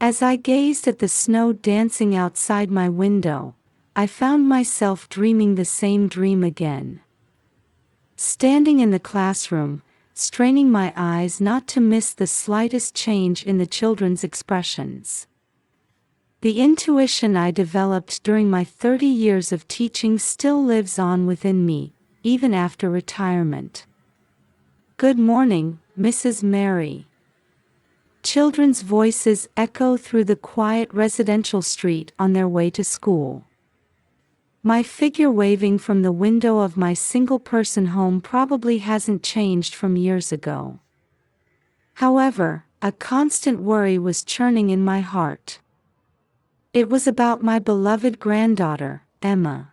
As I gazed at the snow dancing outside my window, I found myself dreaming the same dream again. Standing in the classroom, straining my eyes not to miss the slightest change in the children's expressions. The intuition I developed during my 30 years of teaching still lives on within me, even after retirement. "Good morning, Mrs. Mary." Children's voices echo through the quiet residential street on their way to school. My figure waving from the window of my single-person home probably hasn't changed from years ago. However, a constant worry was churning in my heart. It was about my beloved granddaughter, Emma.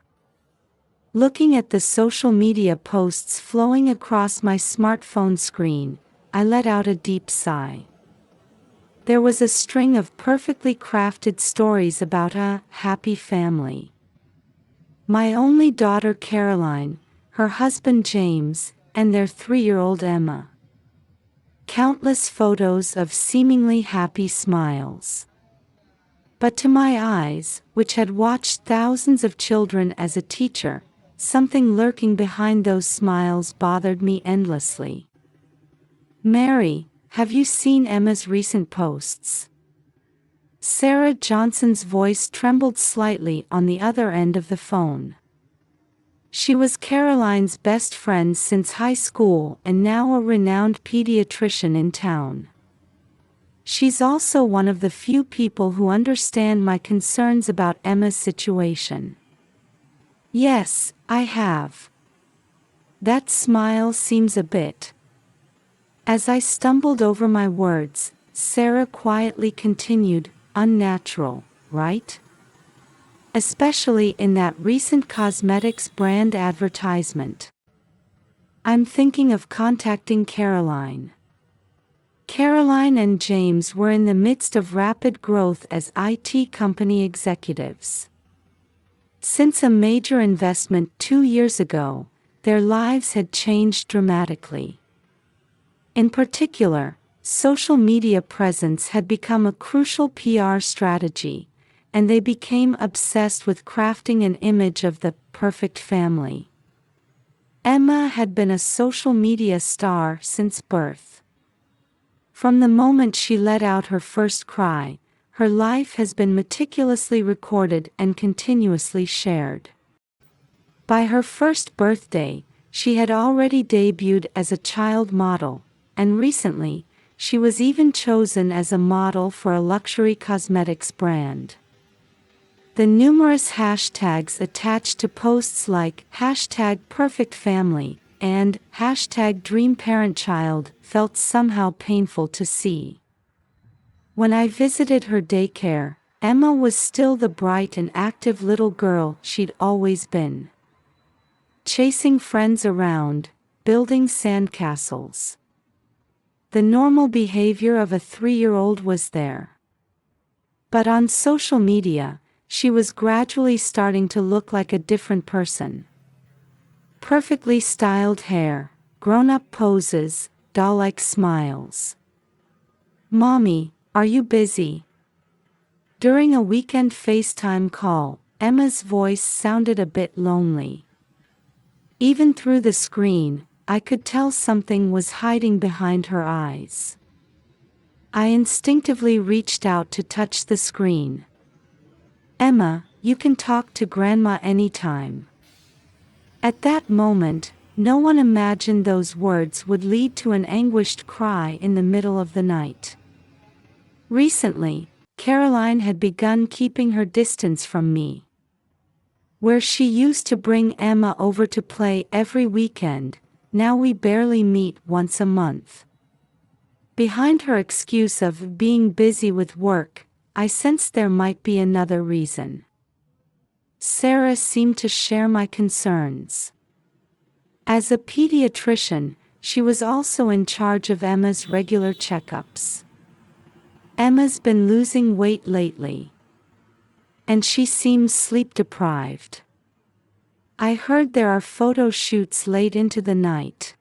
Looking at the social media posts flowing across my smartphone screen, I let out a deep sigh. There was a string of perfectly crafted stories about a happy family. My only daughter Caroline, her husband James, and their 3-year-old Emma. Countless photos of seemingly happy smiles. But to my eyes, which had watched thousands of children as a teacher, something lurking behind those smiles bothered me endlessly. "Mary, have you seen Emma's recent posts?" Sarah Johnson's voice trembled slightly on the other end of the phone. She was Caroline's best friend since high school and now a renowned pediatrician in town. She's also one of the few people who understand my concerns about Emma's situation. "Yes, I have." That smile seems a bit. As I stumbled over my words, Sarah quietly continued, "Unnatural, right? Especially in that recent cosmetics brand advertisement." "I'm thinking of contacting Caroline." Caroline and James were in the midst of rapid growth as IT company executives. Since a major investment 2 years ago, their lives had changed dramatically. In particular, social media presence had become a crucial PR strategy, and they became obsessed with crafting an image of the perfect family. Emma had been a social media star since birth. From the moment she let out her first cry, her life has been meticulously recorded and continuously shared. By her first birthday, she had already debuted as a child model, and recently, she was even chosen as a model for a luxury cosmetics brand. The numerous hashtags attached to posts like #PerfectFamily and #DreamParentChild felt somehow painful to see. When I visited her daycare, Emma was still the bright and active little girl she'd always been. Chasing friends around, building sandcastles. The normal behavior of a 3-year-old was there. But on social media, she was gradually starting to look like a different person. Perfectly styled hair, grown-up poses, doll-like smiles. "Mommy, are you busy?" During a weekend FaceTime call, Emma's voice sounded a bit lonely. Even through the screen, I could tell something was hiding behind her eyes. I instinctively reached out to touch the screen. "Emma, you can talk to Grandma anytime." At that moment, no one imagined those words would lead to an anguished cry in the middle of the night. Recently, Caroline had begun keeping her distance from me. Where she used to bring Emma over to play every weekend, now we barely meet once a month. Behind her excuse of being busy with work, I sensed there might be another reason. Sarah seemed to share my concerns. As a pediatrician, she was also in charge of Emma's regular checkups. Emma's been losing weight lately, and she seems sleep-deprived. I heard there are photo shoots late into the night.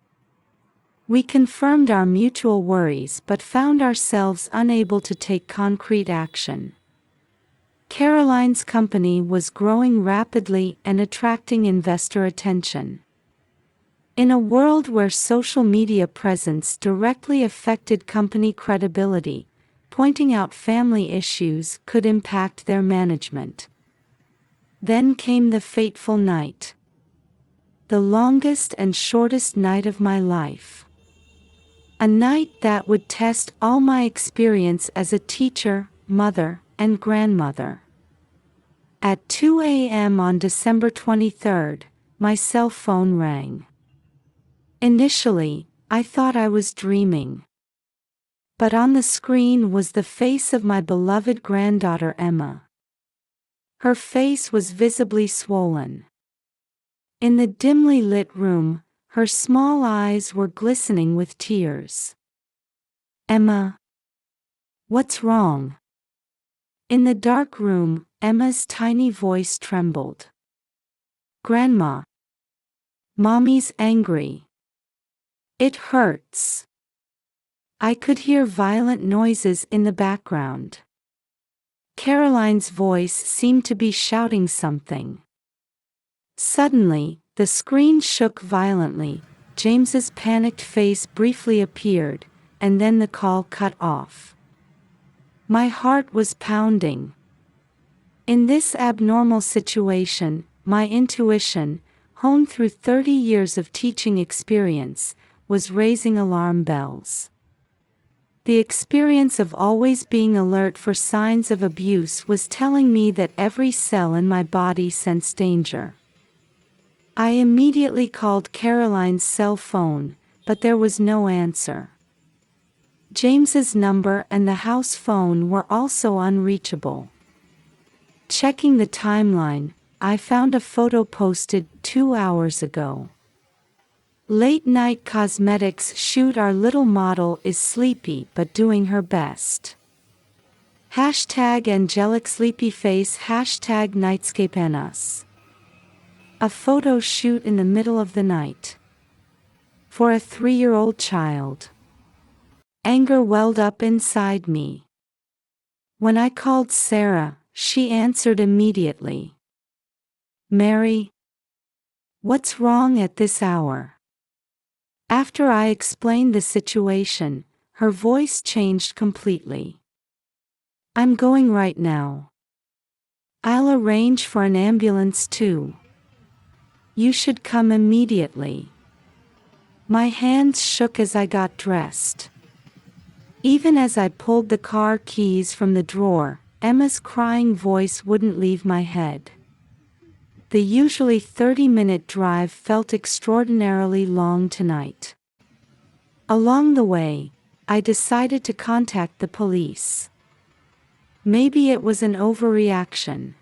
We confirmed our mutual worries but found ourselves unable to take concrete action. Caroline's company was growing rapidly and attracting investor attention. In a world where social media presence directly affected company credibility, pointing out family issues could impact their management. Then came the fateful night. The longest and shortest night of my life. A night that would test all my experience as a teacher, mother, and grandmother. At 2 a.m. on December 23rd, my cell phone rang. Initially, I thought I was dreaming. But on the screen was the face of my beloved granddaughter Emma. Her face was visibly swollen. In the dimly lit room, her small eyes were glistening with tears. "Emma, what's wrong?" In the dark room, Emma's tiny voice trembled. "Grandma. Mommy's angry. It hurts." I could hear violent noises in the background. Caroline's voice seemed to be shouting something. Suddenly, the screen shook violently, James's panicked face briefly appeared, and then the call cut off. My heart was pounding. In this abnormal situation, my intuition, honed through 30 years of teaching experience, was raising alarm bells. The experience of always being alert for signs of abuse was telling me that every cell in my body sensed danger. I immediately called Caroline's cell phone, but there was no answer. James's number and the house phone were also unreachable. Checking the timeline, I found a photo posted 2 hours ago. Late night cosmetics shoot, our little model is sleepy but doing her best. #angelic sleepy face #nightscape and us. A photo shoot in the middle of the night. For a 3-year-old child. Anger welled up inside me. When I called Sarah, she answered immediately. "Mary, what's wrong at this hour?" After I explained the situation, her voice changed completely. "I'm going right now. I'll arrange for an ambulance too. You should come immediately." My hands shook as I got dressed. Even as I pulled the car keys from the drawer, Emma's crying voice wouldn't leave my head. The usually 30-minute drive felt extraordinarily long tonight. Along the way, I decided to contact the police. Maybe it was an overreaction.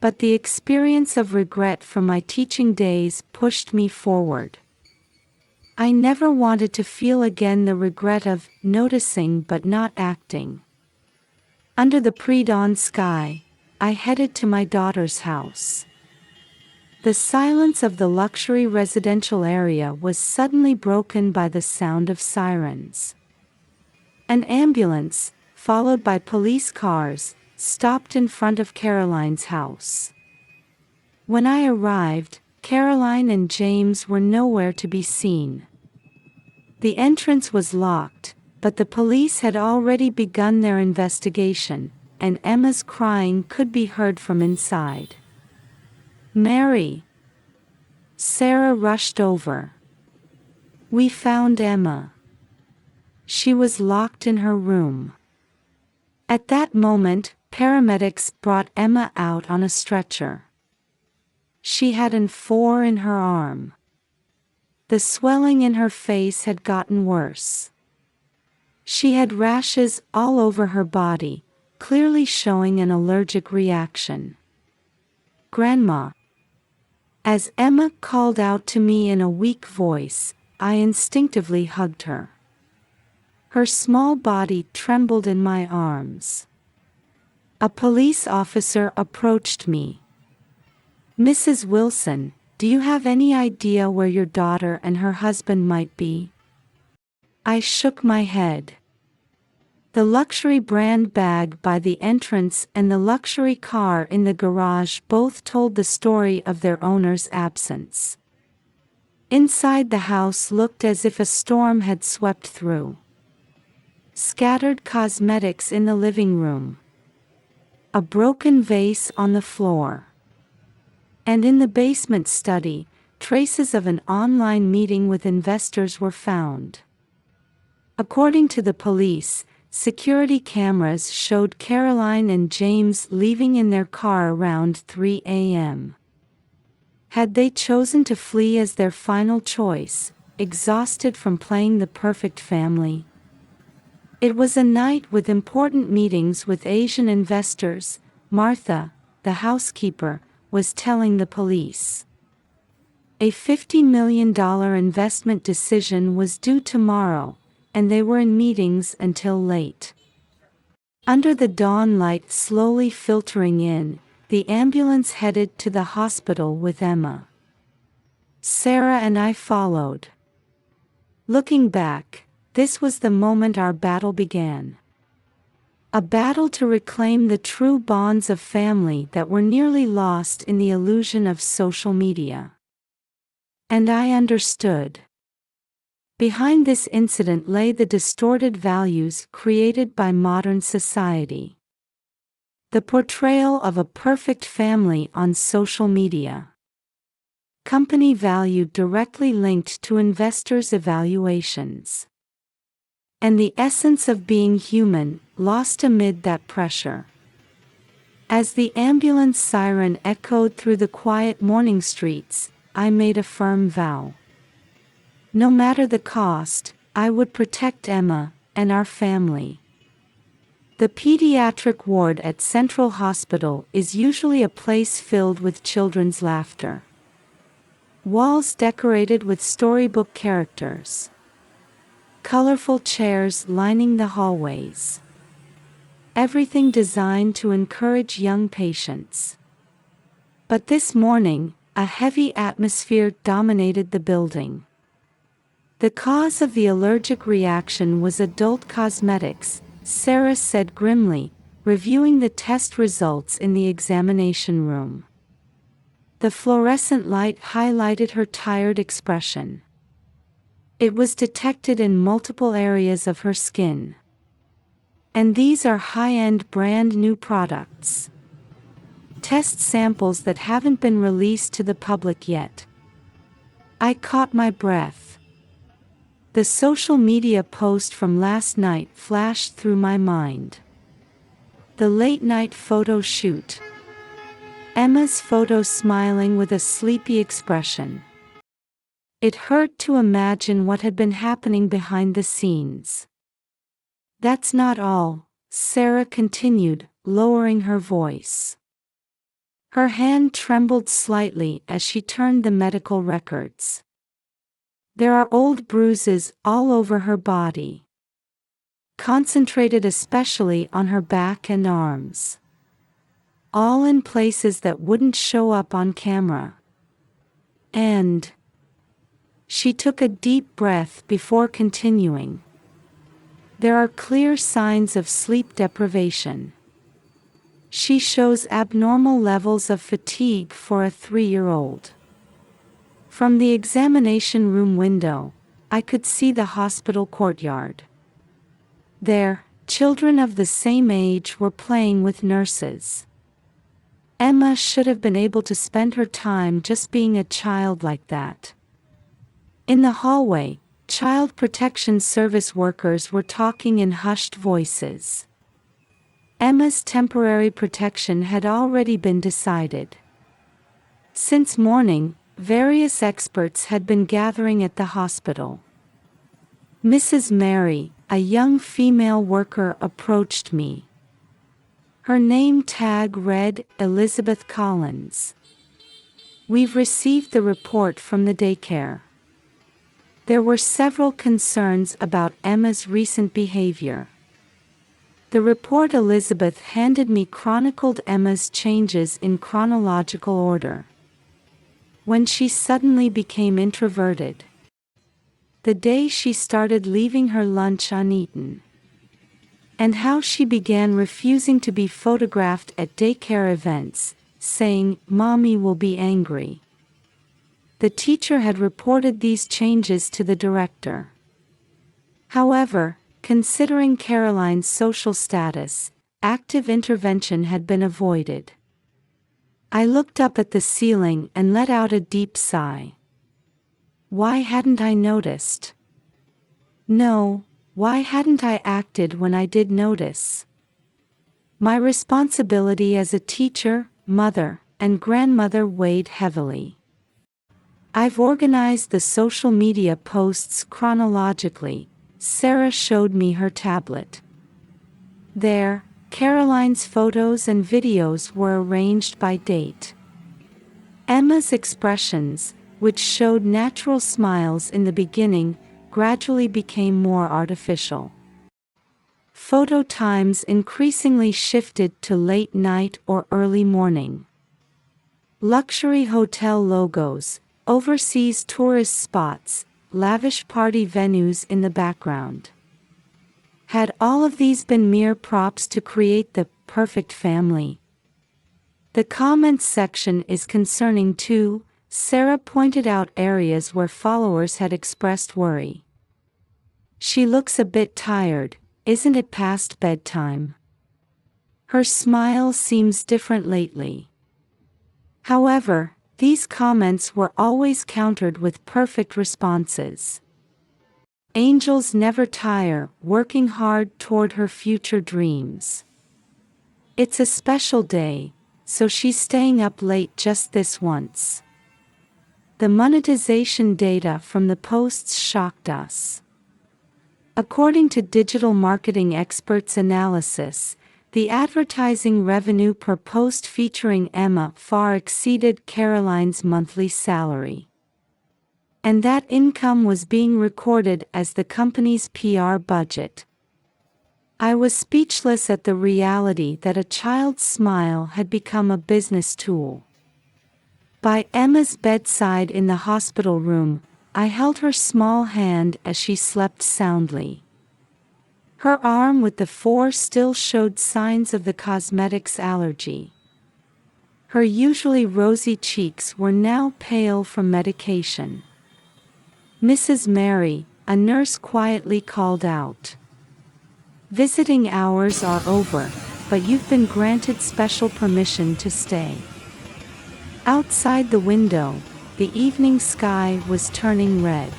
But the experience of regret from my teaching days pushed me forward. I never wanted to feel again the regret of noticing but not acting. Under the pre-dawn sky, I headed to my daughter's house. The silence of the luxury residential area was suddenly broken by the sound of sirens. An ambulance, followed by police cars, stopped in front of Caroline's house. When I arrived, Caroline and James were nowhere to be seen. The entrance was locked, but the police had already begun their investigation, and Emma's crying could be heard from inside. "Mary!" Sarah rushed over. "We found Emma. She was locked in her room." At that moment, paramedics brought Emma out on a stretcher. She had an 4 in her arm. The swelling in her face had gotten worse. She had rashes all over her body, clearly showing an allergic reaction. "Grandma." As Emma called out to me in a weak voice, I instinctively hugged her. Her small body trembled in my arms. A police officer approached me. "Mrs. Wilson, do you have any idea where your daughter and her husband might be?" I shook my head. The luxury brand bag by the entrance and the luxury car in the garage both told the story of their owner's absence. Inside the house looked as if a storm had swept through. Scattered cosmetics in the living room. A broken vase on the floor. And in the basement study, traces of an online meeting with investors were found. According to the police, security cameras showed Caroline and James leaving in their car around 3 a.m. Had they chosen to flee as their final choice, exhausted from playing the perfect family? It was a night with important meetings with Asian investors. Martha, the housekeeper, was telling the police. A $50 million investment decision was due tomorrow, and they were in meetings until late. Under the dawn light slowly filtering in, the ambulance headed to the hospital with Emma. Sarah and I followed. Looking back, this was the moment our battle began. A battle to reclaim the true bonds of family that were nearly lost in the illusion of social media. And I understood. Behind this incident lay the distorted values created by modern society. The portrayal of a perfect family on social media. Company value directly linked to investors' evaluations. And the essence of being human, lost amid that pressure. As the ambulance siren echoed through the quiet morning streets, I made a firm vow. No matter the cost, I would protect Emma and our family. The pediatric ward at Central Hospital is usually a place filled with children's laughter. Walls decorated with storybook characters. Colorful chairs lining the hallways. Everything designed to encourage young patients. But this morning, a heavy atmosphere dominated the building. The cause of the allergic reaction was adult cosmetics, Sarah said grimly, reviewing the test results in the examination room. The fluorescent light highlighted her tired expression. It was detected in multiple areas of her skin. And these are high-end brand new products. Test samples that haven't been released to the public yet. I caught my breath. The social media post from last night flashed through my mind. The late-night photo shoot. Emma's photo smiling with a sleepy expression. It hurt to imagine what had been happening behind the scenes. That's not all, Sarah continued, lowering her voice. Her hand trembled slightly as she turned the medical records. There are old bruises all over her body. Concentrated especially on her back and arms. All in places that wouldn't show up on camera. And she took a deep breath before continuing. There are clear signs of sleep deprivation. She shows abnormal levels of fatigue for a 3-year-old. From the examination room window, I could see the hospital courtyard. There, children of the same age were playing with nurses. Emma should have been able to spend her time just being a child like that. In the hallway, Child Protection Service workers were talking in hushed voices. Emma's temporary protection had already been decided. Since morning, various experts had been gathering at the hospital. Mrs. Mary, a young female worker, approached me. Her name tag read Elizabeth Collins. We've received the report from the daycare. There were several concerns about Emma's recent behavior. The report Elizabeth handed me chronicled Emma's changes in chronological order. When she suddenly became introverted. the day she started leaving her lunch uneaten, and how she began refusing to be photographed at daycare events, saying, "Mommy will be angry." The teacher had reported these changes to the director. However, considering Caroline's social status, active intervention had been avoided. I looked up at the ceiling and let out a deep sigh. Why hadn't I noticed? No, why hadn't I acted when I did notice? My responsibility as a teacher, mother, and grandmother weighed heavily. I've organized the social media posts chronologically. Sarah showed me her tablet. There, Caroline's photos and videos were arranged by date. Emma's expressions, which showed natural smiles in the beginning, gradually became more artificial. Photo times increasingly shifted to late night or early morning. Luxury hotel logos, overseas tourist spots, lavish party venues in the background. Had all of these been mere props to create the perfect family? The comments section is concerning too. Sarah pointed out areas where followers had expressed worry. She looks a bit tired, isn't it past bedtime? Her smile seems different lately. However, these comments were always countered with perfect responses. Angels never tire, working hard toward her future dreams. It's a special day, so she's staying up late just this once. The monetization data from the posts shocked us. According to digital marketing experts' analysis, the advertising revenue per post featuring Emma far exceeded Caroline's monthly salary. And that income was being recorded as the company's PR budget. I was speechless at the reality that a child's smile had become a business tool. By Emma's bedside in the hospital room, I held her small hand as she slept soundly. Her arm with the 4 still showed signs of the cosmetics allergy. Her usually rosy cheeks were now pale from medication. "Mrs. Mary," a nurse quietly called out. "Visiting hours are over, but you've been granted special permission to stay." Outside the window, the evening sky was turning red.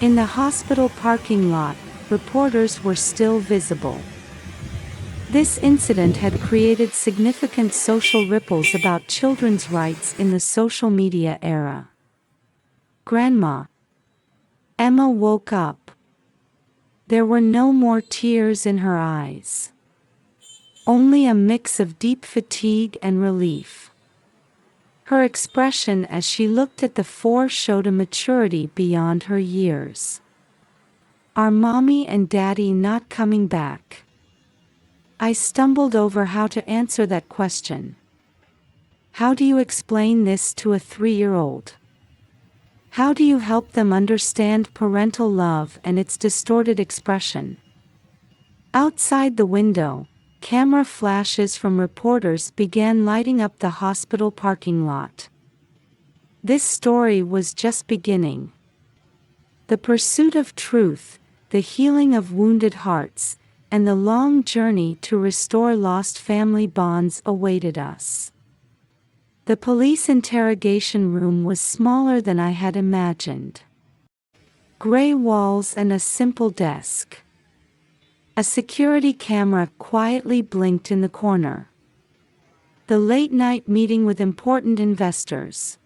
In the hospital parking lot, reporters were still visible. This incident had created significant social ripples about children's rights in the social media era. "Grandma." Emma woke up. There were no more tears in her eyes. Only a mix of deep fatigue and relief. Her expression as she looked at the 4 showed a maturity beyond her years. Are Mommy and Daddy not coming back? I stumbled over how to answer that question. How do you explain this to a 3-year-old? How do you help them understand parental love and its distorted expression? Outside the window, camera flashes from reporters began lighting up the hospital parking lot. This story was just beginning. The pursuit of truth, the healing of wounded hearts, and the long journey to restore lost family bonds awaited us. The police interrogation room was smaller than I had imagined. Gray walls and a simple desk. A security camera quietly blinked in the corner. The late-night meeting with important investors.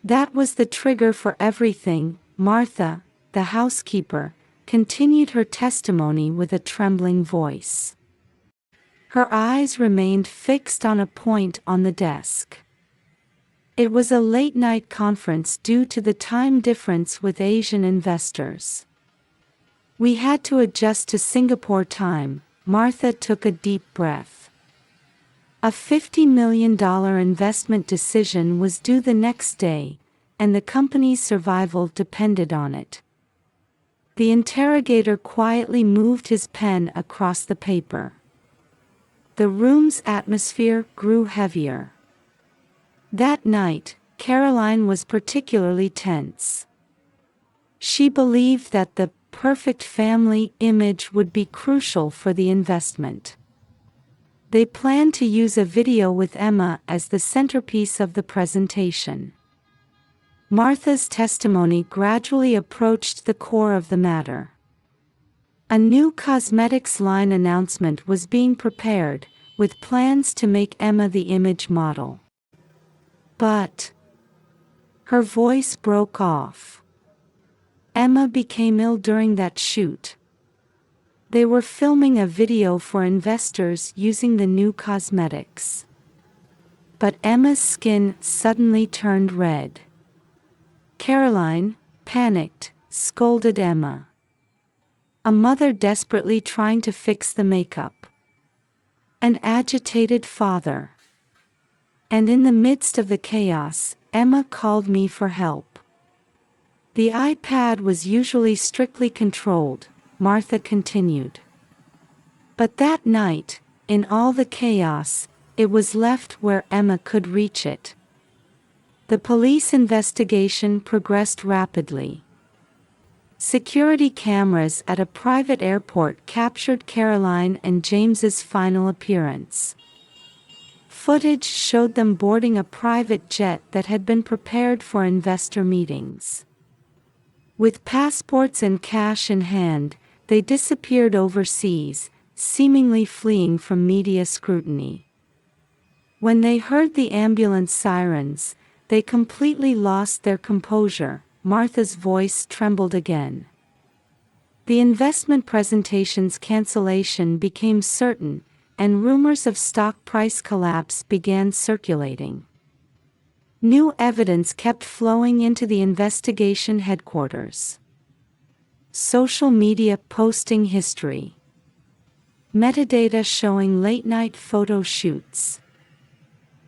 That was the trigger for everything. Martha, the housekeeper, continued her testimony with a trembling voice. Her eyes remained fixed on a point on the desk. It was a late-night conference due to the time difference with Asian investors. We had to adjust to Singapore time. Martha took a deep breath. A $50 million investment decision was due the next day, and the company's survival depended on it. The interrogator quietly moved his pen across the paper. The room's atmosphere grew heavier. That night, Caroline was particularly tense. She believed that the perfect family image would be crucial for the investment. They planned to use a video with Emma as the centerpiece of the presentation. Martha's testimony gradually approached the core of the matter. A new cosmetics line announcement was being prepared, with plans to make Emma the image model. But her voice broke off. Emma became ill during that shoot. They were filming a video for investors using the new cosmetics. But Emma's skin suddenly turned red. Caroline, panicked, scolded Emma. A mother desperately trying to fix the makeup. An agitated father. And in the midst of the chaos, Emma called me for help. The iPad was usually strictly controlled, Martha continued. But that night, in all the chaos, it was left where Emma could reach it. The police investigation progressed rapidly. Security cameras at a private airport captured Caroline and James's final appearance. Footage showed them boarding a private jet that had been prepared for investor meetings. With passports and cash in hand, they disappeared overseas, seemingly fleeing from media scrutiny. When they heard the ambulance sirens, they completely lost their composure. Martha's voice trembled again. The investment presentation's cancellation became certain, and rumors of stock price collapse began circulating. New evidence kept flowing into the investigation headquarters. Social media posting history. Metadata showing late-night photo shoots.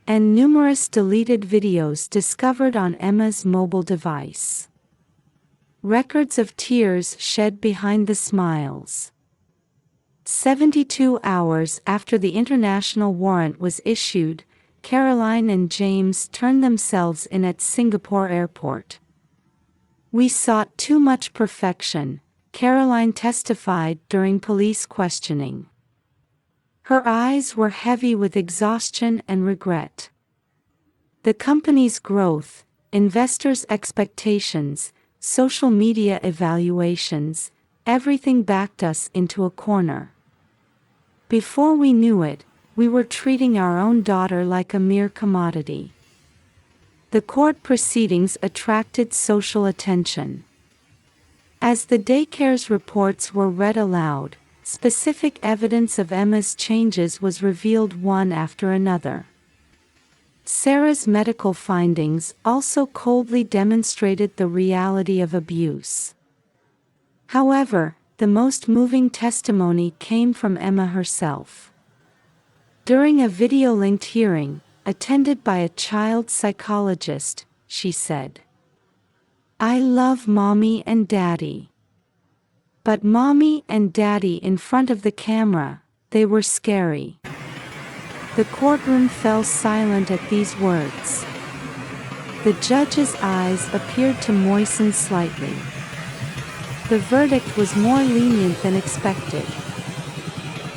And numerous deleted videos discovered on Emma's mobile device. Records of tears shed behind the smiles. 72 hours after the international warrant was issued, Caroline and James turned themselves in at Singapore airport. "We sought too much perfection," Caroline testified during police questioning. Her eyes were heavy with exhaustion and regret. The company's growth, investors' expectations, social media evaluations, everything backed us into a corner. Before we knew it, we were treating our own daughter like a mere commodity. The court proceedings attracted social attention. As the daycare's reports were read aloud, specific evidence of Emma's changes was revealed one after another. Sarah's medical findings also coldly demonstrated the reality of abuse. However, the most moving testimony came from Emma herself. During a video-linked hearing, attended by a child psychologist, she said, "I love Mommy and Daddy. But Mommy and Daddy in front of the camera, they were scary." The courtroom fell silent at these words. The judge's eyes appeared to moisten slightly. The verdict was more lenient than expected.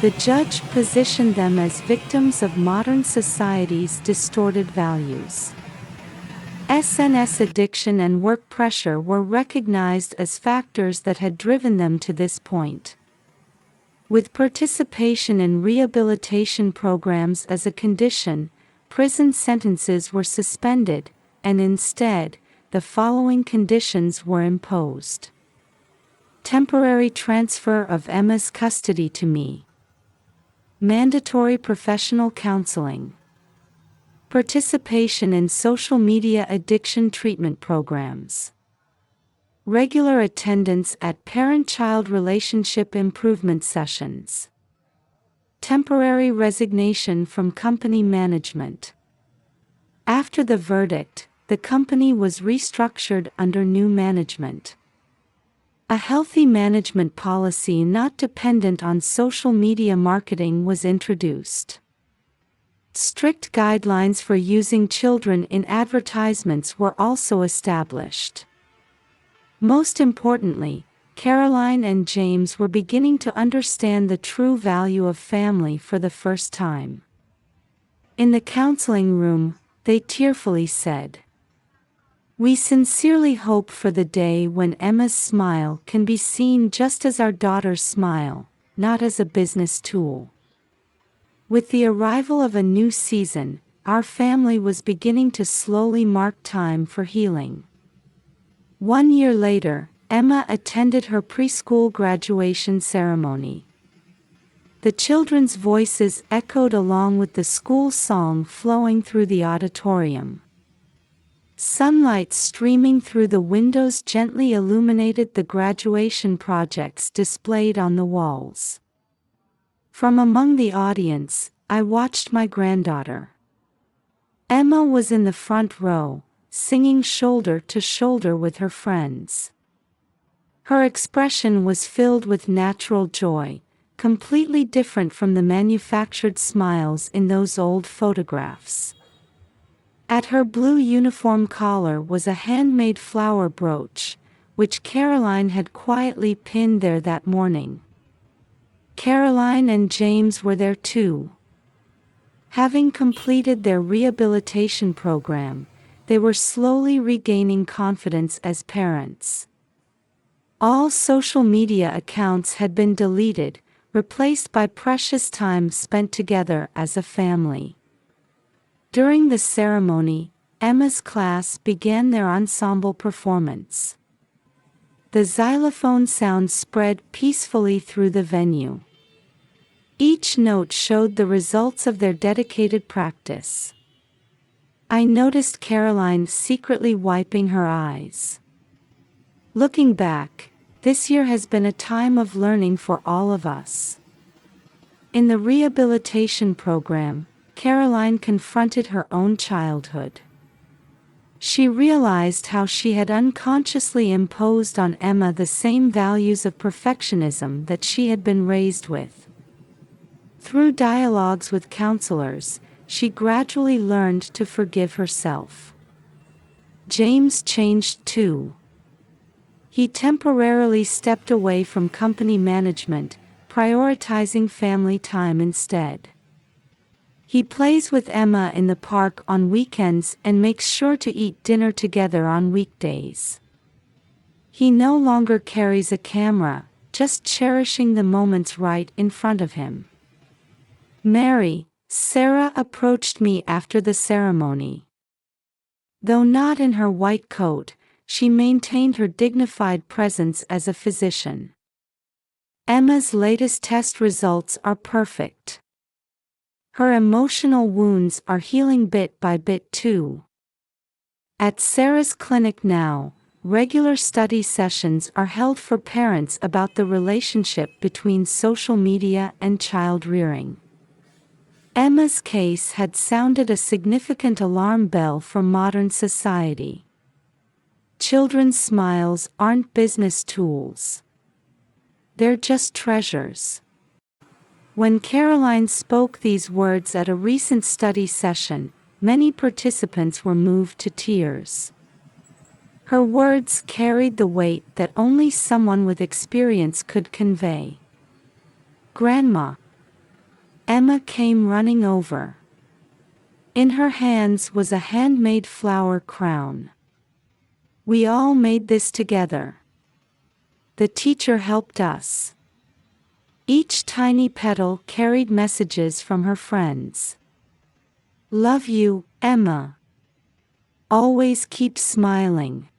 The judge positioned them as victims of modern society's distorted values. SNS addiction and work pressure were recognized as factors that had driven them to this point. With participation in rehabilitation programs as a condition, prison sentences were suspended, and instead, the following conditions were imposed. Temporary transfer of Emma's custody to me. Mandatory professional counseling. Participation in social media addiction treatment programs. Regular attendance at parent-child relationship improvement sessions. Temporary resignation from company management. After the verdict, the company was restructured under new management. A healthy management policy not dependent on social media marketing was introduced. Strict guidelines for using children in advertisements were also established. Most importantly, Caroline and James were beginning to understand the true value of family for the first time. In the counseling room, they tearfully said, "We sincerely hope for the day when Emma's smile can be seen just as our daughter's smile, not as a business tool." With the arrival of a new season, our family was beginning to slowly mark time for healing. 1 year later, Emma attended her preschool graduation ceremony. The children's voices echoed along with the school song flowing through the auditorium. Sunlight streaming through the windows gently illuminated the graduation projects displayed on the walls. From among the audience, I watched my granddaughter. Emma was in the front row, singing shoulder to shoulder with her friends. Her expression was filled with natural joy, completely different from the manufactured smiles in those old photographs. At her blue uniform collar was a handmade flower brooch, which Caroline had quietly pinned there that morning. Caroline and James were there too. Having completed their rehabilitation program, they were slowly regaining confidence as parents. All social media accounts had been deleted, replaced by precious time spent together as a family. During the ceremony, Emma's class began their ensemble performance. The xylophone sound spread peacefully through the venue. Each note showed the results of their dedicated practice. I noticed Caroline secretly wiping her eyes. Looking back, this year has been a time of learning for all of us. In the rehabilitation program, Caroline confronted her own childhood. She realized how she had unconsciously imposed on Emma the same values of perfectionism that she had been raised with. Through dialogues with counselors, she gradually learned to forgive herself. James changed too. He temporarily stepped away from company management, prioritizing family time instead. He plays with Emma in the park on weekends and makes sure to eat dinner together on weekdays. He no longer carries a camera, just cherishing the moments right in front of him. Mary, Sarah approached me after the ceremony. Though not in her white coat, she maintained her dignified presence as a physician. Emma's latest test results are perfect. Her emotional wounds are healing bit by bit too. At Sarah's clinic now, regular study sessions are held for parents about the relationship between social media and child rearing. Emma's case had sounded a significant alarm bell for modern society. Children's smiles aren't business tools. They're just treasures. When Caroline spoke these words at a recent study session, many participants were moved to tears. Her words carried the weight that only someone with experience could convey. "Grandma." Emma came running over. In her hands was a handmade flower crown. "We all made this together. The teacher helped us." Each tiny petal carried messages from her friends. "Love you, Emma. Always keep smiling."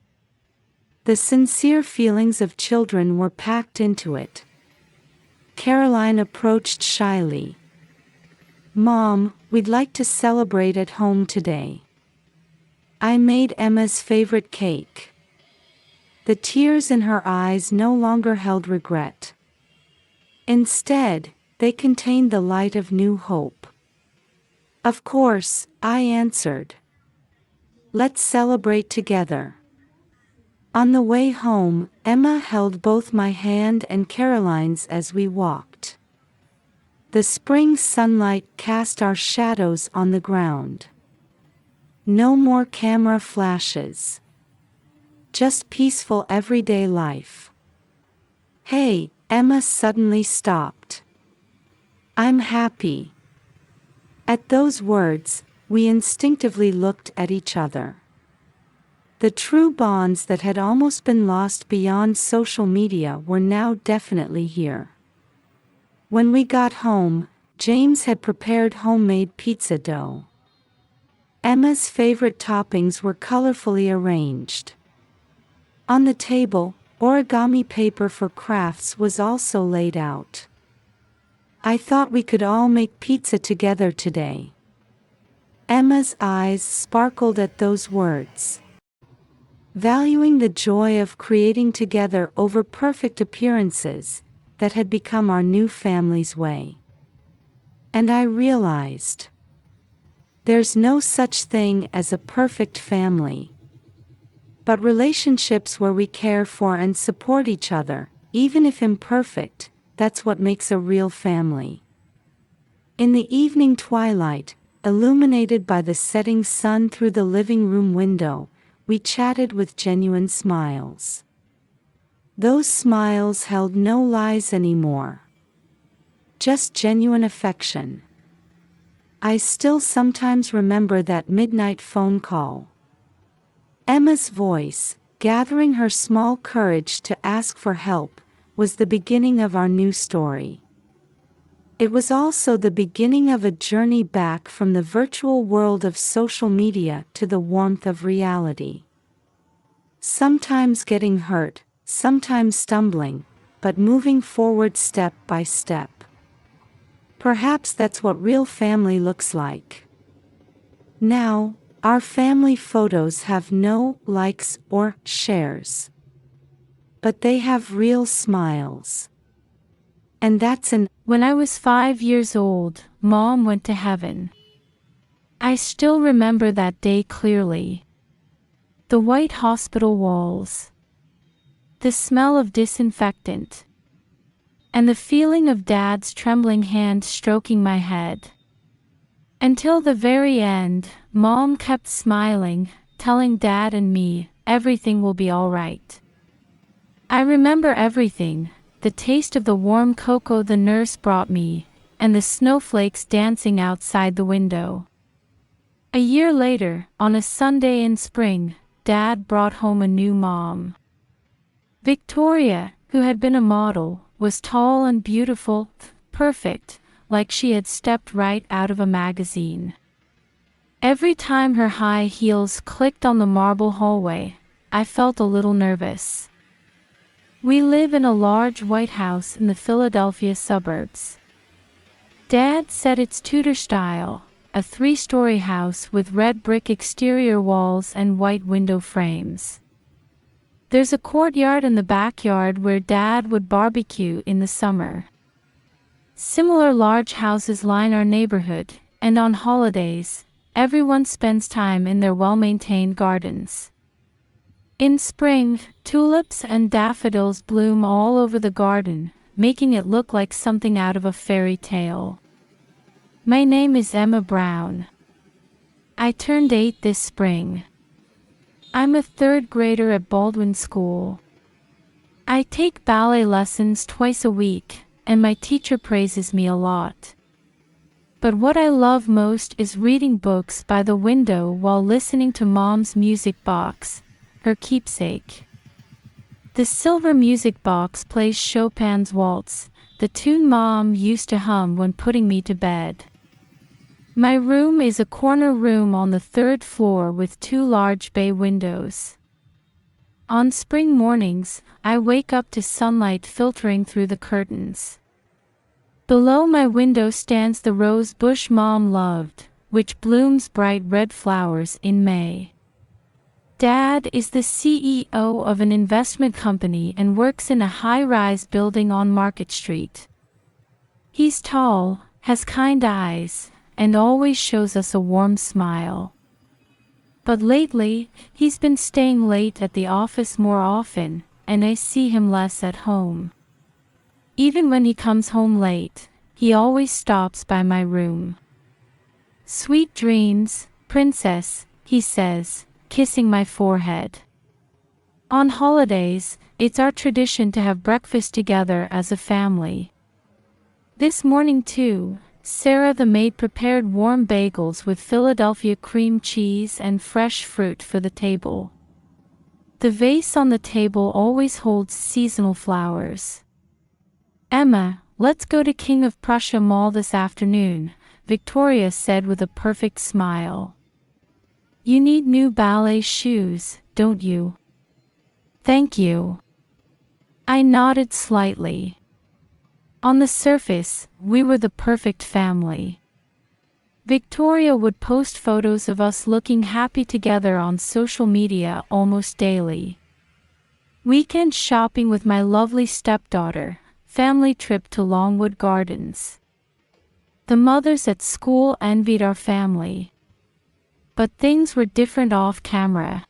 The sincere feelings of children were packed into it. Caroline approached shyly. "Mom, we'd like to celebrate at home today. I made Emma's favorite cake." The tears in her eyes no longer held regret. Instead, they contained the light of new hope. "Of course," I answered. Let's celebrate together." On the way home, Emma held both my hand and Caroline's as we walked. The spring sunlight cast our shadows on the ground. No more camera flashes. Just peaceful everyday life. "Hey," Emma suddenly stopped. "I'm happy." At those words, we instinctively looked at each other. The true bonds that had almost been lost beyond social media were now definitely here. When we got home, James had prepared homemade pizza dough. Emma's favorite toppings were colorfully arranged. On the table, origami paper for crafts was also laid out. "I thought we could all make pizza together today." Emma's eyes sparkled at those words. Valuing the joy of creating together over perfect appearances, that had become our new family's way. And I realized, there's no such thing as a perfect family. But relationships where we care for and support each other, even if imperfect, that's what makes a real family. In the evening twilight, illuminated by the setting sun through the living room window, we chatted with genuine smiles. Those smiles held no lies anymore. Just genuine affection. I still sometimes remember that midnight phone call. Emma's voice, gathering her small courage to ask for help, was the beginning of our new story. It was also the beginning of a journey back from the virtual world of social media to the warmth of reality. Sometimes getting hurt, sometimes stumbling, but moving forward step by step. Perhaps that's what real family looks like. Now, our family photos have no likes or shares. But they have real smiles. And that's an When I was 5 years old, Mom went to heaven. I still remember that day clearly. The white hospital walls. The smell of disinfectant. And the feeling of Dad's trembling hand stroking my head. Until the very end, Mom kept smiling, telling Dad and me, everything will be all right. I remember everything. The taste of the warm cocoa the nurse brought me, and the snowflakes dancing outside the window. A year later, on a Sunday in spring, Dad brought home a new mom. Victoria, who had been a model, was tall and beautiful, perfect, like she had stepped right out of a magazine. Every time her high heels clicked on the marble hallway, I felt a little nervous. We live in a large white house in the Philadelphia suburbs. Dad said it's Tudor style, a 3-story house with red brick exterior walls and white window frames. There's a courtyard in the backyard where Dad would barbecue in the summer. Similar large houses line our neighborhood, and on holidays, everyone spends time in their well-maintained gardens. In spring, tulips and daffodils bloom all over the garden, making it look like something out of a fairy tale. My name is Emma Brown. I turned 8 this spring. I'm a 3rd grader at Baldwin School. I take ballet lessons twice a week, and my teacher praises me a lot. But what I love most is reading books by the window while listening to Mom's music box, her keepsake. The silver music box plays Chopin's Waltz, the tune Mom used to hum when putting me to bed. My room is a corner room on the 3rd floor with 2 large bay windows. On spring mornings, I wake up to sunlight filtering through the curtains. Below my window stands the rose bush Mom loved, which blooms bright red flowers in May. Dad is the CEO of an investment company and works in a high-rise building on Market Street. He's tall, has kind eyes, and always shows us a warm smile. But lately, he's been staying late at the office more often, and I see him less at home. Even when he comes home late, he always stops by my room. "Sweet dreams, princess," he says, kissing my forehead. On holidays, it's our tradition to have breakfast together as a family. This morning too, Sarah the maid prepared warm bagels with Philadelphia cream cheese and fresh fruit for the table. The vase on the table always holds seasonal flowers. "Emma, let's go to King of Prussia Mall this afternoon," Victoria said with a perfect smile. "You need new ballet shoes, don't you?" "Thank you." I nodded slightly. On the surface, we were the perfect family. Victoria would post photos of us looking happy together on social media almost daily. Weekend shopping with my lovely stepdaughter, family trip to Longwood Gardens. The mothers at school envied our family. But things were different off camera.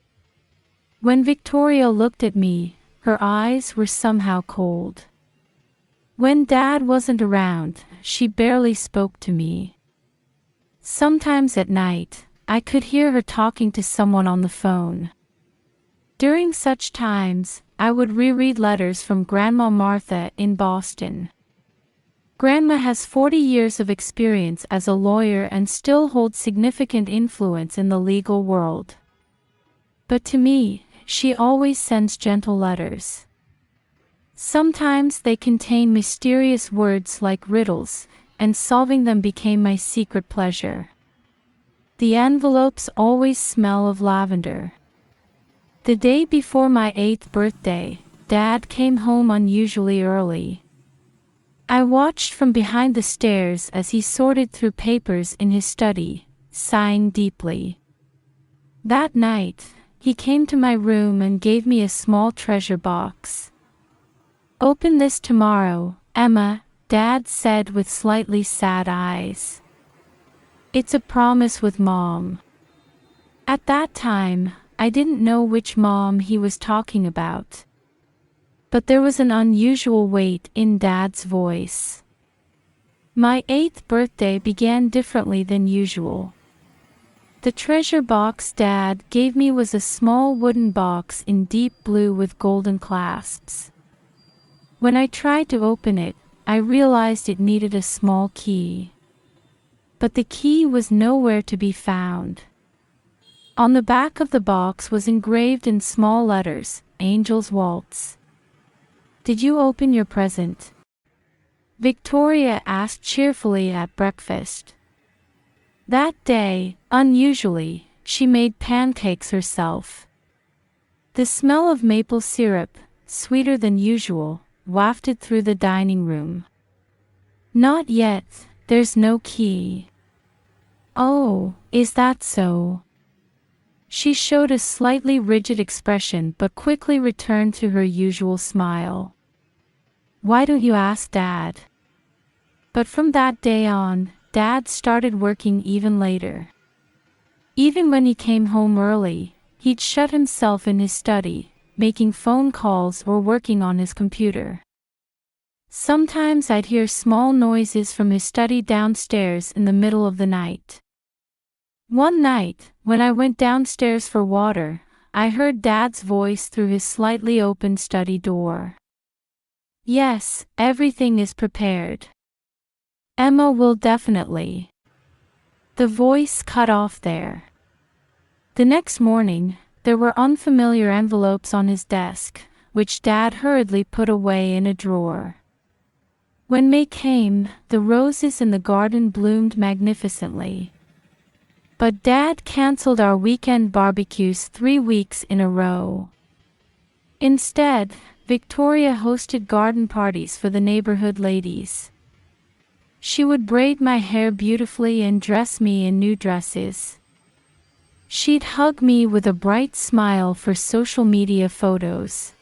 When Victoria looked at me, her eyes were somehow cold. When Dad wasn't around, she barely spoke to me. Sometimes at night, I could hear her talking to someone on the phone. During such times, I would reread letters from Grandma Martha in Boston. Grandma has 40 years of experience as a lawyer and still holds significant influence in the legal world. But to me, she always sends gentle letters. Sometimes they contain mysterious words like riddles, and solving them became my secret pleasure. The envelopes always smell of lavender. The day before my 8th birthday, Dad came home unusually early. I watched from behind the stairs as he sorted through papers in his study, sighing deeply. That night, he came to my room and gave me a small treasure box. "Open this tomorrow, Emma," Dad said with slightly sad eyes. "It's a promise with Mom." At that time, I didn't know which mom he was talking about. But there was an unusual weight in Dad's voice. My 8th birthday began differently than usual. The treasure box Dad gave me was a small wooden box in deep blue with golden clasps. When I tried to open it, I realized it needed a small key. But the key was nowhere to be found. On the back of the box was engraved in small letters, "Angel's Waltz." "Did you open your present?" Victoria asked cheerfully at breakfast. That day, unusually, she made pancakes herself. The smell of maple syrup, sweeter than usual, wafted through the dining room. "Not yet, there's no key." "Oh, is that so?" She showed a slightly rigid expression but quickly returned to her usual smile. "Why don't you ask Dad?" But from that day on, Dad started working even later. Even when he came home early, he'd shut himself in his study, making phone calls or working on his computer. Sometimes I'd hear small noises from his study downstairs in the middle of the night. One night, when I went downstairs for water, I heard Dad's voice through his slightly open study door. "Yes, everything is prepared. Emma will definitely." The voice cut off there. The next morning, there were unfamiliar envelopes on his desk, which Dad hurriedly put away in a drawer. When May came, the roses in the garden bloomed magnificently. But Dad canceled our weekend barbecues 3 weeks in a row. Instead, Victoria hosted garden parties for the neighborhood ladies. She would braid my hair beautifully and dress me in new dresses. She'd hug me with a bright smile for social media photos.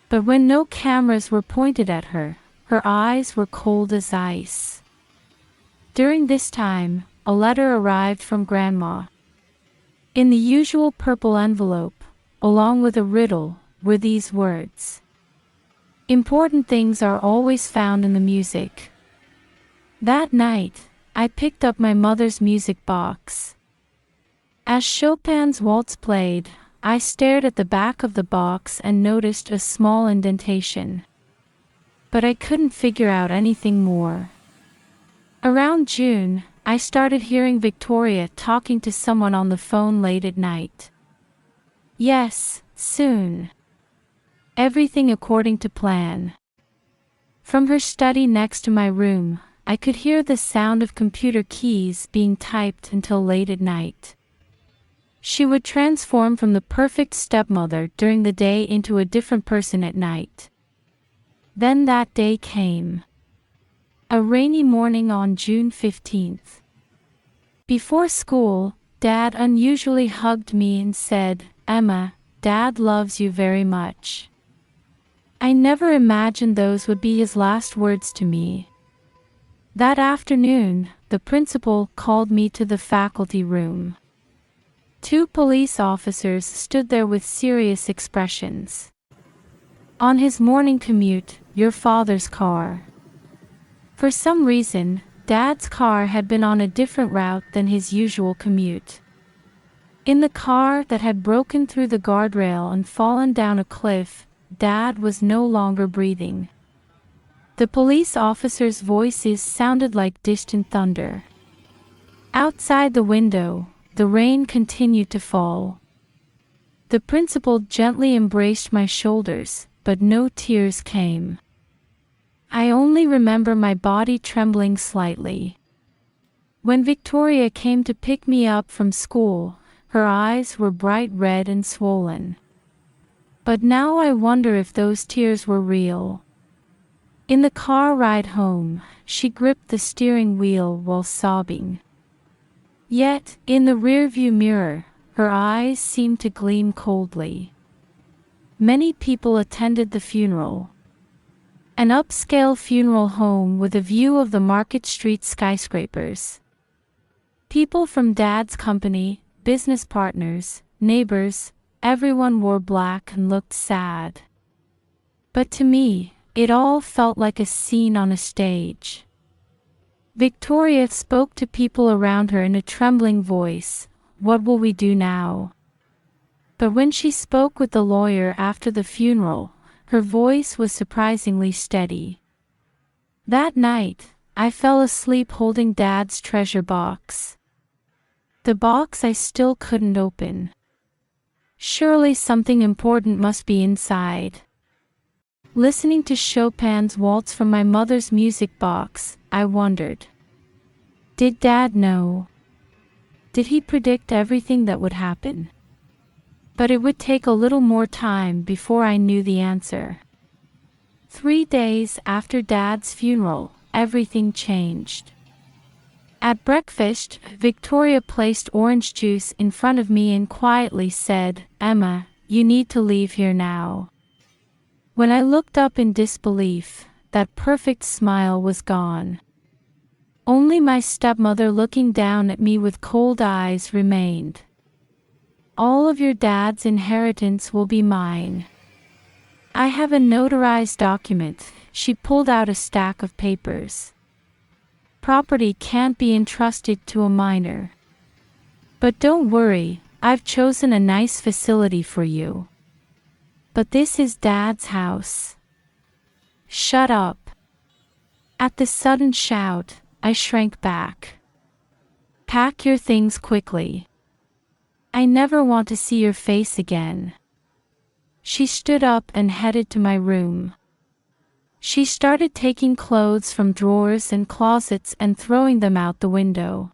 But when no cameras were pointed at her, her eyes were cold as ice. During this time, a letter arrived from Grandma. In the usual purple envelope, along with a riddle, were these words: "Important things are always found in the music." That night, I picked up my mother's music box. As Chopin's waltz played, I stared at the back of the box and noticed a small indentation. But I couldn't figure out anything more. Around June, I started hearing Victoria talking to someone on the phone late at night. Yes, soon. Everything according to plan. From her study next to my room, I could hear the sound of computer keys being typed until late at night. She would transform from the perfect stepmother during the day into a different person at night. Then that day came. A rainy morning on June 15th. Before school, Dad unusually hugged me and said, "Emma, Dad loves you very much." I never imagined those would be his last words to me. That afternoon, the principal called me to the faculty room. Two police officers stood there with serious expressions. "On his morning commute, your father's car." For some reason, Dad's car had been on a different route than his usual commute. In the car that had broken through the guardrail and fallen down a cliff, Dad was no longer breathing. The police officers' voices sounded like distant thunder. Outside the window, the rain continued to fall. The principal gently embraced my shoulders, but no tears came. I only remember my body trembling slightly. When Victoria came to pick me up from school, her eyes were bright red and swollen. But now I wonder if those tears were real. In the car ride home, she gripped the steering wheel while sobbing. Yet, in the rearview mirror, her eyes seemed to gleam coldly. Many people attended the funeral. An upscale funeral home with a view of the Market Street skyscrapers. People from Dad's company, business partners, neighbors, everyone wore black and looked sad. But to me, it all felt like a scene on a stage. Victoria spoke to people around her in a trembling voice, "What will we do now?" But when she spoke with the lawyer after the funeral, her voice was surprisingly steady. That night, I fell asleep holding Dad's treasure box. The box I still couldn't open. Surely something important must be inside. Listening to Chopin's waltz from my mother's music box, I wondered. Did Dad know? Did he predict everything that would happen? But it would take a little more time before I knew the answer. 3 days after Dad's funeral, everything changed. At breakfast, Victoria placed orange juice in front of me and quietly said, "Emma, you need to leave here now." When I looked up in disbelief, that perfect smile was gone. Only my stepmother looking down at me with cold eyes remained. "All of your dad's inheritance will be mine. I have a notarized document." She pulled out a stack of papers. "Property can't be entrusted to a minor. But don't worry, I've chosen a nice facility for you. But this is Dad's house." "Shut up." At the sudden shout, I shrank back. "Pack your things quickly. I never want to see your face again." She stood up and headed to my room. She started taking clothes from drawers and closets and throwing them out the window.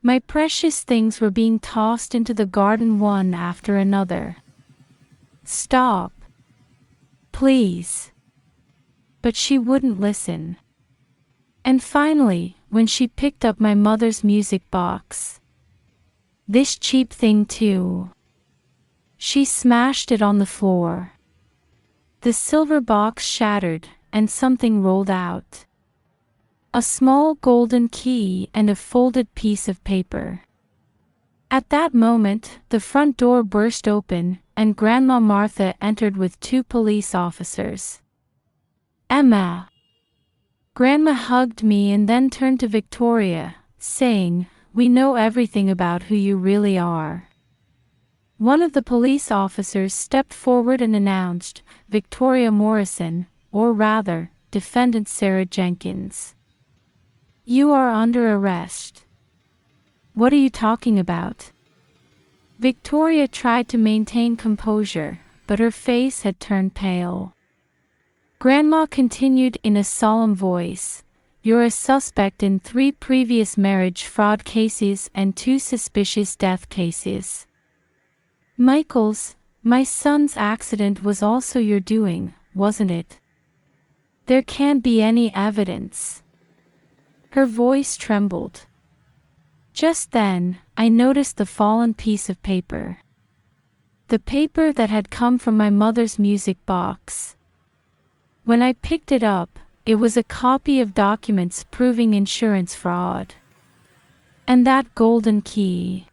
My precious things were being tossed into the garden one after another. "Stop. Please." But she wouldn't listen. And finally, when she picked up my mother's music box. "This cheap thing too." She smashed it on the floor. The silver box shattered, and something rolled out. A small golden key and a folded piece of paper. At that moment, the front door burst open, and Grandma Martha entered with 2 police officers. "Emma." Grandma hugged me and then turned to Victoria, saying, "We know everything about who you really are." One of the police officers stepped forward and announced, "Victoria Morrison, or rather, Defendant Sarah Jenkins. You are under arrest." "What are you talking about?" Victoria tried to maintain composure, but her face had turned pale. Grandma continued in a solemn voice, "You're a suspect in 3 previous marriage fraud cases and 2 suspicious death cases. Michael's, my son's accident was also your doing, wasn't it? There can't be any evidence." Her voice trembled. Just then, I noticed the fallen piece of paper. The paper that had come from my mother's music box. When I picked it up, it was a copy of documents proving insurance fraud. And that golden key.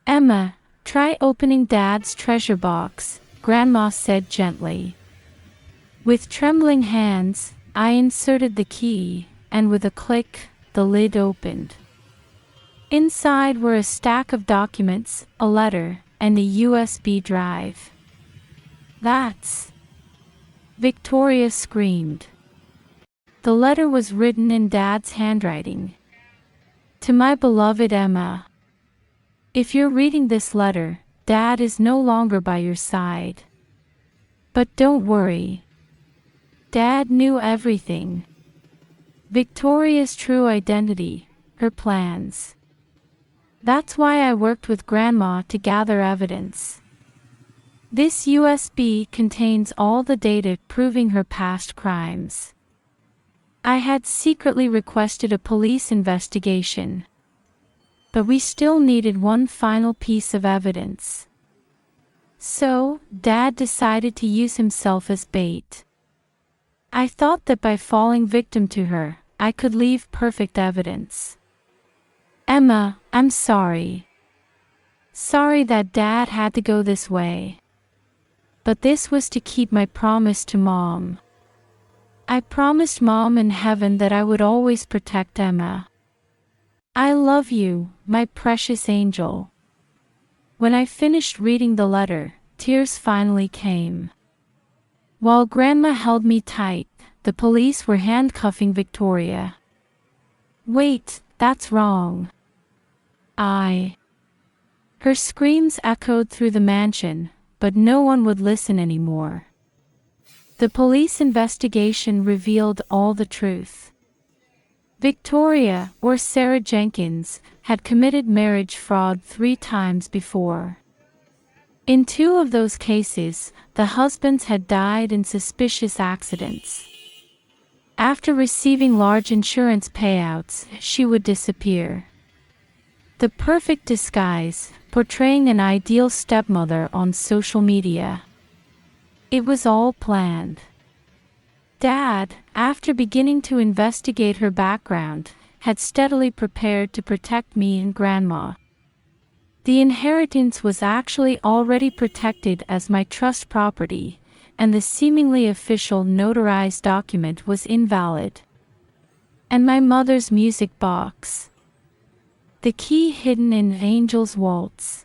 "Emma, try opening Dad's treasure box," Grandma said gently. With trembling hands, I inserted the key, and with a click, the lid opened. Inside were a stack of documents, a letter, and a USB drive. "That's..." Victoria screamed. The letter was written in Dad's handwriting. "To my beloved Emma. If you're reading this letter, Dad is no longer by your side. But don't worry. Dad knew everything. Victoria's true identity, her plans. That's why I worked with Grandma to gather evidence. This USB contains all the data proving her past crimes. I had secretly requested a police investigation. But we still needed one final piece of evidence. So, Dad decided to use himself as bait. I thought that by falling victim to her, I could leave perfect evidence. Emma, I'm sorry. Sorry that Dad had to go this way. But this was to keep my promise to Mom. I promised Mom in heaven that I would always protect Emma. I love you, my precious angel." When I finished reading the letter, tears finally came. While Grandma held me tight, the police were handcuffing Victoria. "Wait, that's wrong. Her screams echoed through the mansion, but no one would listen anymore. The police investigation revealed all the truth. Victoria, or Sarah Jenkins, had committed marriage fraud 3 times before. In 2 of those cases, the husbands had died in suspicious accidents. After receiving large insurance payouts, she would disappear. The perfect disguise, portraying an ideal stepmother on social media. It was all planned. Dad, after beginning to investigate her background, had steadily prepared to protect me and Grandma. The inheritance was actually already protected as my trust property, and the seemingly official notarized document was invalid. And my mother's music box. The key hidden in Angel's waltz.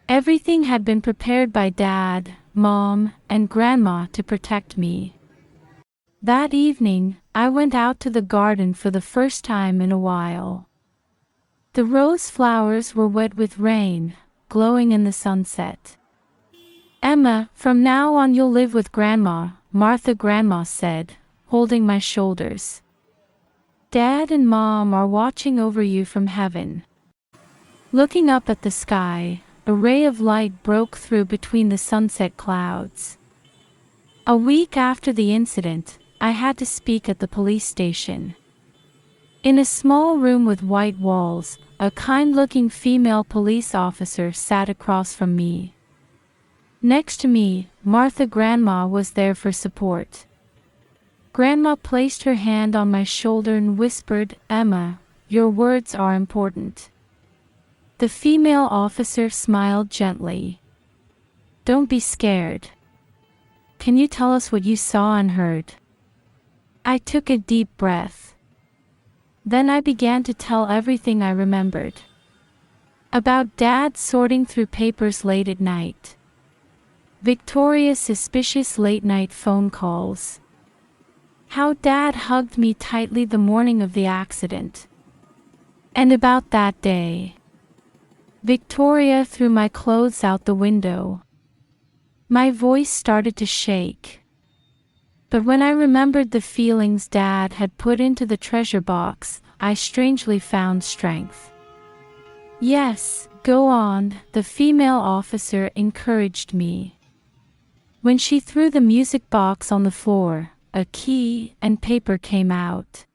Everything had been prepared by Dad, Mom, and Grandma to protect me. That evening, I went out to the garden for the first time in a while. The rose flowers were wet with rain, glowing in the sunset. "Emma, from now on you'll live with Grandma," Grandma said, holding my shoulders. "Dad and Mom are watching over you from heaven." Looking up at the sky, a ray of light broke through between the sunset clouds. A week after the incident, I had to speak at the police station. In a small room with white walls, a kind-looking female police officer sat across from me. Next to me, Grandma was there for support. Grandma placed her hand on my shoulder and whispered, "Emma, your words are important. The female officer smiled gently. Don't be scared. Can you tell us what you saw and heard? I took a deep breath. Then I began to tell everything I remembered. About Dad sorting through papers late at night. Victoria's suspicious late-night phone calls. How Dad hugged me tightly the morning of the accident. And about that day. Victoria threw my clothes out the window. My voice started to shake. But when I remembered the feelings Dad had put into the treasure box, I strangely found strength. Yes, go on, the female officer encouraged me. When she threw the music box on the floor, a key and paper came out.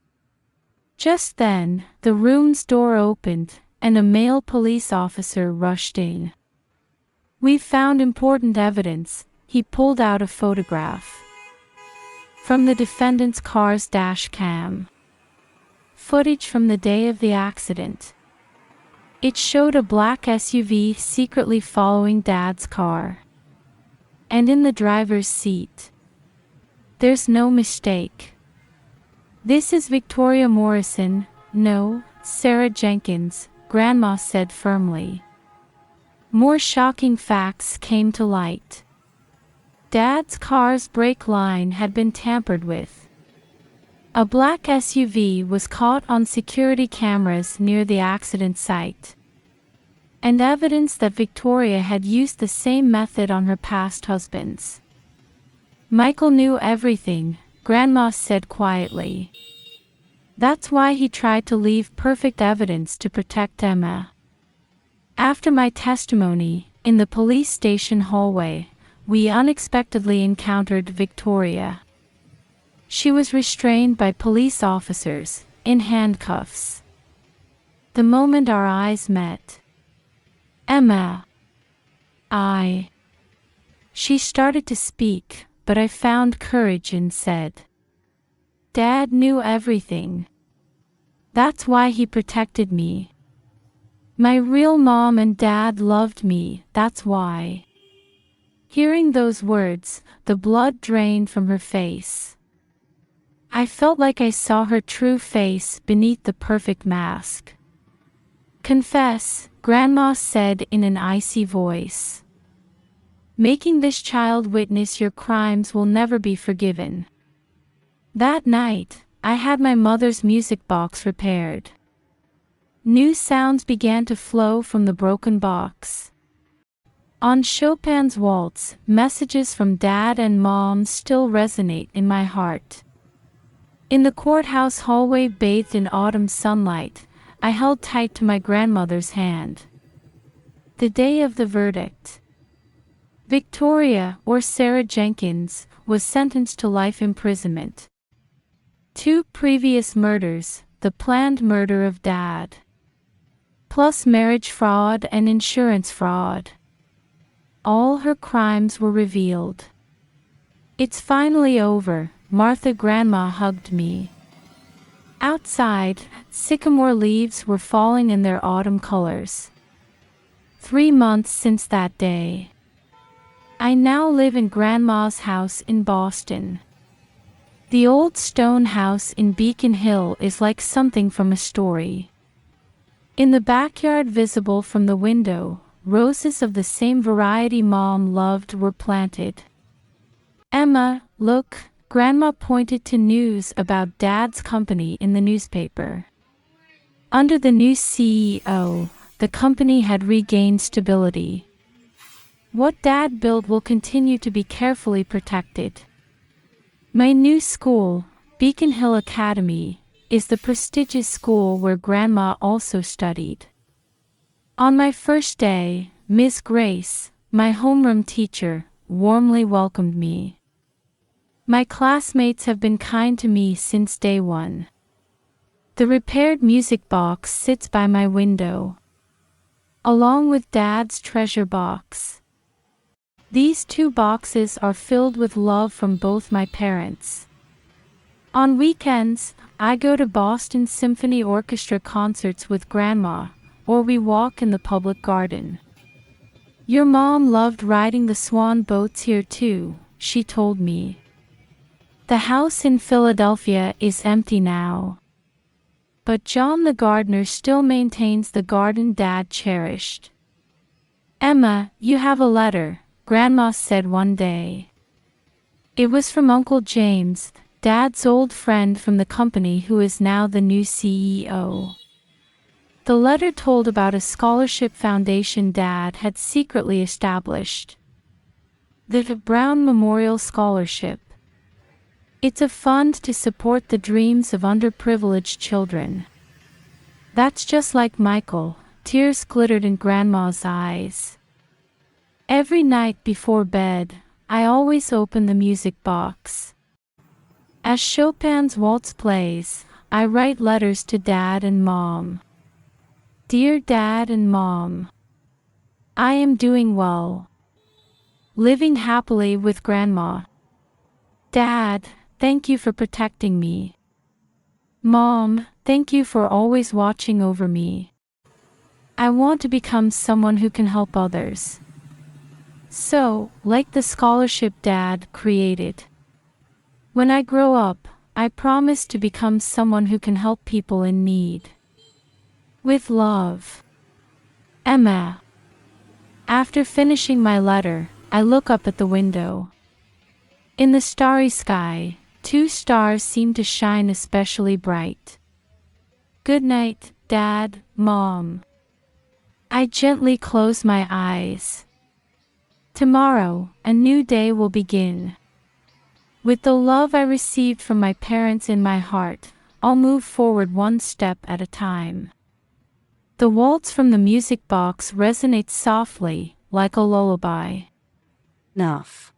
Just then, the room's door opened, and a male police officer rushed in. "We've found important evidence," he pulled out a photograph. From the defendant's car's dash cam. Footage from the day of the accident. It showed a black SUV secretly following Dad's car. And in the driver's seat. There's no mistake. This is Victoria Morrison, no, Sarah Jenkins, Grandma said firmly. More shocking facts came to light. Dad's car's brake line had been tampered with. A black SUV was caught on security cameras near the accident site. And evidence that Victoria had used the same method on her past husbands. Michael knew everything, Grandma said quietly. That's why he tried to leave perfect evidence to protect Emma. After my testimony, in the police station hallway, we unexpectedly encountered Victoria. She was restrained by police officers, in handcuffs. The moment our eyes met. Emma. She started to speak, but I found courage and said. Dad knew everything. That's why he protected me. My real mom and dad loved me, that's why. Hearing those words, the blood drained from her face. I felt like I saw her true face beneath the perfect mask. Confess, Grandma said in an icy voice. Making this child witness your crimes will never be forgiven. That night, I had my mother's music box repaired. New sounds began to flow from the broken box. On Chopin's waltz, messages from Dad and Mom still resonate in my heart. In the courthouse hallway bathed in autumn sunlight, I held tight to my grandmother's hand. The day of the verdict. Victoria, or Sarah Jenkins, was sentenced to life imprisonment. 2 previous murders, the planned murder of Dad. Plus marriage fraud and insurance fraud. All her crimes were revealed. It's finally over, Martha Grandma hugged me. Outside, sycamore leaves were falling in their autumn colors. 3 months since that day. I now live in Grandma's house in Boston. The old stone house in Beacon Hill is like something from a story. In the backyard visible from the window, roses of the same variety Mom loved were planted. Emma, look, Grandma pointed to news about Dad's company in the newspaper. Under the new CEO, the company had regained stability. What Dad built will continue to be carefully protected. My new school, Beacon Hill Academy, is the prestigious school where Grandma also studied. On my first day, Miss Grace, my homeroom teacher, warmly welcomed me. My classmates have been kind to me since day one. The repaired music box sits by my window, along with Dad's treasure box. These 2 boxes are filled with love from both my parents. On weekends, I go to Boston Symphony Orchestra concerts with Grandma, or we walk in the public garden. Your mom loved riding the swan boats here too, she told me. The house in Philadelphia is empty now. But John the gardener still maintains the garden Dad cherished. Emma, you have a letter, Grandma said one day. It was from Uncle James, Dad's old friend from the company who is now the new CEO. The letter told about a scholarship foundation Dad had secretly established. The Brown Memorial Scholarship. It's a fund to support the dreams of underprivileged children. That's just like Michael, tears glittered in Grandma's eyes. Every night before bed, I always open the music box. As Chopin's waltz plays, I write letters to Dad and Mom. Dear Dad and Mom, I am doing well. Living happily with Grandma. Dad, thank you for protecting me. Mom, thank you for always watching over me. I want to become someone who can help others. So, like the scholarship Dad created. When I grow up, I promise to become someone who can help people in need. With love. Emma. After finishing my letter, I look up at the window. In the starry sky, 2 stars seem to shine especially bright. Good night, Dad, Mom. I gently close my eyes. Tomorrow, a new day will begin. With the love I received from my parents in my heart, I'll move forward one step at a time. The waltz from the music box resonates softly, like a lullaby. Enough.